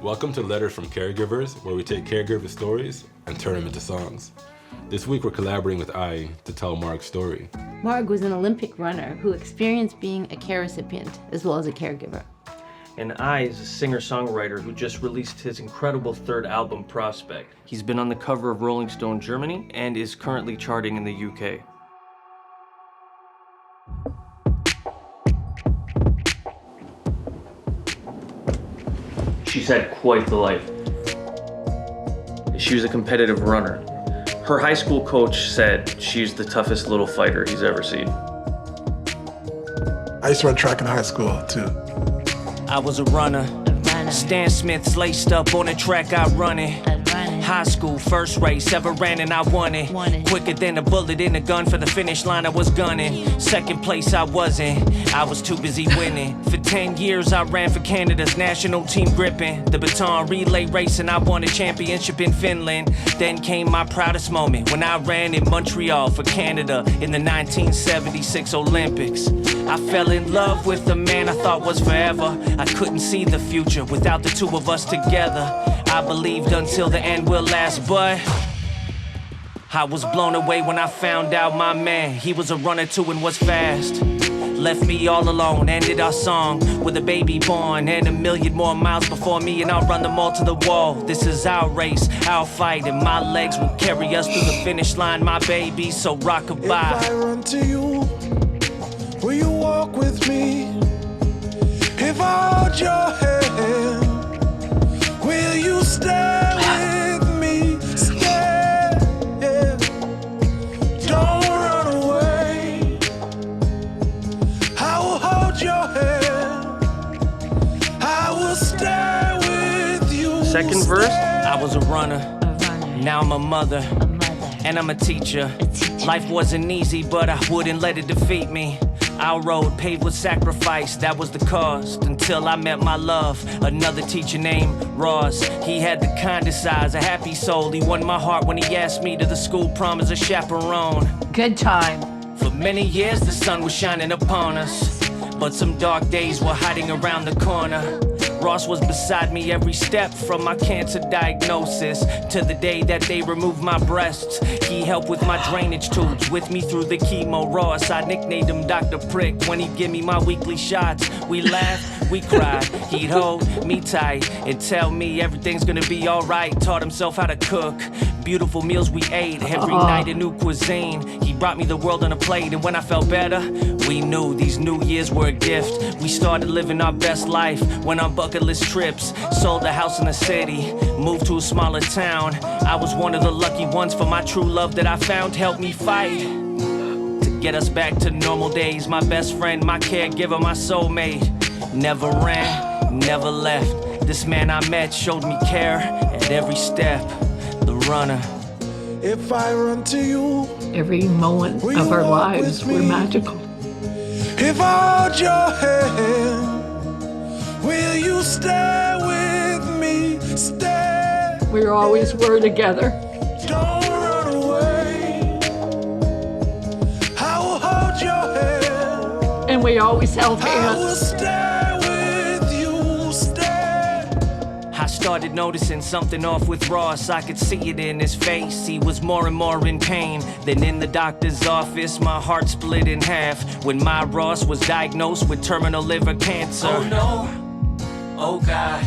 Welcome to Letters from Caregivers, where we take caregiver stories and turn them into songs. This week we're collaborating with AHI to tell Marg's story. Marg was an Olympic runner who experienced being a care recipient as well as a caregiver. And I is a singer-songwriter who just released his incredible third album, Prospect. He's been on the cover of Rolling Stone Germany and is currently charting in the UK. She's had quite the life. She was a competitive runner. Her high school coach said she's the toughest little fighter he's ever seen. I used to run track in high school too. I was a runner. Stan Smith's laced up on the track, I run it. High school, first race, ever ran and I won it. Quicker than a bullet in a gun, for the finish line I was gunning. Second place I wasn't, I was too busy winning. For 10 years I ran for Canada's national team, gripping the baton relay race, and I won a championship in Finland. Then came my proudest moment when I ran in Montreal for Canada in the 1976 Olympics. I fell in love with the man I thought was forever. I couldn't see the future without the two of us together. I believed until the end will last, but I was blown away when I found out my man, he was a runner too and was fast. Left me all alone, ended our song with a baby born and a million more miles before me, and I'll run them all to the wall. This is our race, our fight, and my legs will carry us through the finish line, my baby, so rock-a-bye. If I run to you, will you walk with me? If I hold your hand, will you stay with me? Stay, yeah. Don't run away. I will hold your hand. I will stay with you. Second verse, I was a runner. Now I'm a mother. And I'm a teacher. Life wasn't easy, but I wouldn't let it defeat me. Our road paved with sacrifice, that was the cost. Until I met my love, another teacher named Ross. He had the kindest eyes, a happy soul. He won my heart when he asked me to the school prom as a chaperone. Good time. For many years the sun was shining upon us, but some dark days were hiding around the corner. Ross was beside me every step, from my cancer diagnosis to the day that they removed my breasts. He helped with my drainage tubes, with me through the chemo. Ross, I nicknamed him Dr. Prick when he'd give me my weekly shots. We laughed, we cried, he'd hold me tight and tell me everything's gonna be alright. Taught himself how to cook, beautiful meals we ate, every night a new cuisine. He brought me the world on a plate, and when I felt better, we knew these new years were a gift. We started living our best life, went on bucket list trips, sold a house in the city, moved to a smaller town. I was one of the lucky ones, for my true love that I found helped me fight to get us back to normal days. My best friend, my caregiver, my soulmate, never ran, never left. This man I met showed me care at every step. The runner. If I run to you, every moment of our lives were magical. if I hold your hand, will you stay with me? Stay. We always were together. Don't run away. I will hold your hand. And we always held I will hands. stay with you. Stay. I started noticing something off with Ross. I could see it in his face. He was more and more in pain. Then in the doctor's office, my heart split in half when my Ross was diagnosed with terminal liver cancer. Oh no, oh God.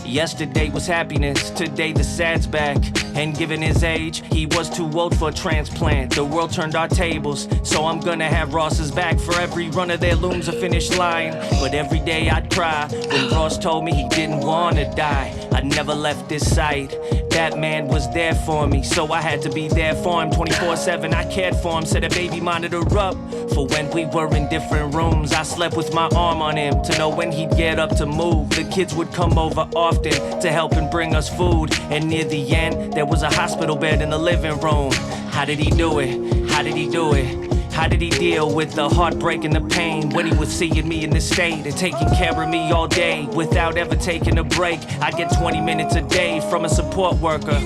Yesterday was happiness, today the sad's back. And given his age, he was too old for a transplant. The world turned our tables, so I'm gonna have Ross's back. For every runner there looms a finish line. But every day I'd cry when Ross told me he didn't wanna die. I never left his sight. That man was there for me, so I had to be there for him 24/7. I cared for him, set a baby monitor up for when we were in different rooms. I slept with my arm on him to know when he'd get up to move. The kids would come over often to help and bring us food, and near the end there was a hospital bed in the living room. How did he do it? How did he do it? How did he deal with the heartbreak and the pain when he was seeing me in this state and taking care of me all day without ever taking a break? I get 20 minutes a day from a support worker.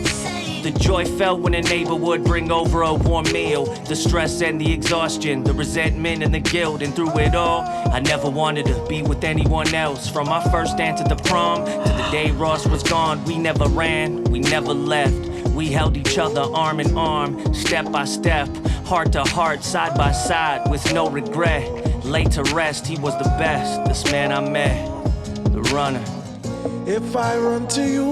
The joy felt when a neighbor would bring over a warm meal. The stress and the exhaustion, the resentment and the guilt. And through it all, I never wanted to be with anyone else. From my first dance at the prom to the day Ross was gone, we never ran, we never left. We held each other arm in arm, step by step, heart to heart, side by side, with no regret. Laid to rest, he was the best, this man I met, the runner. If I run to you,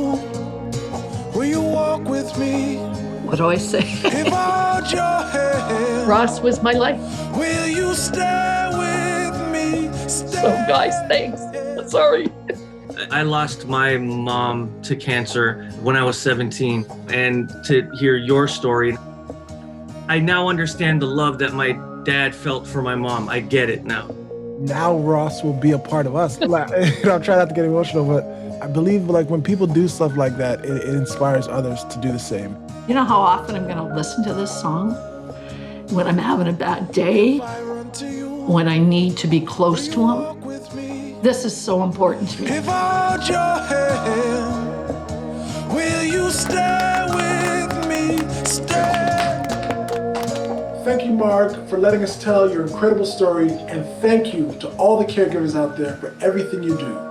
will you walk with me? What do I say? If I hold your hand, Ross was my life. will you stay with me? Stay. So guys, thanks. Sorry. I lost my mom to cancer when I was 17, and to hear your story, I now understand the love that my dad felt for my mom. I get it now. Now Ross will be a part of us. Like, I'm trying not to get emotional, but I believe like when people do stuff like that, it inspires others to do the same. You know how often I'm going to listen to this song? When I'm having a bad day, when I need to be close to him. This is so important to me. If I hold your hand, will you stay with me? Stay. Thank you, Marg, for letting us tell your incredible story, and thank you to all the caregivers out there for everything you do.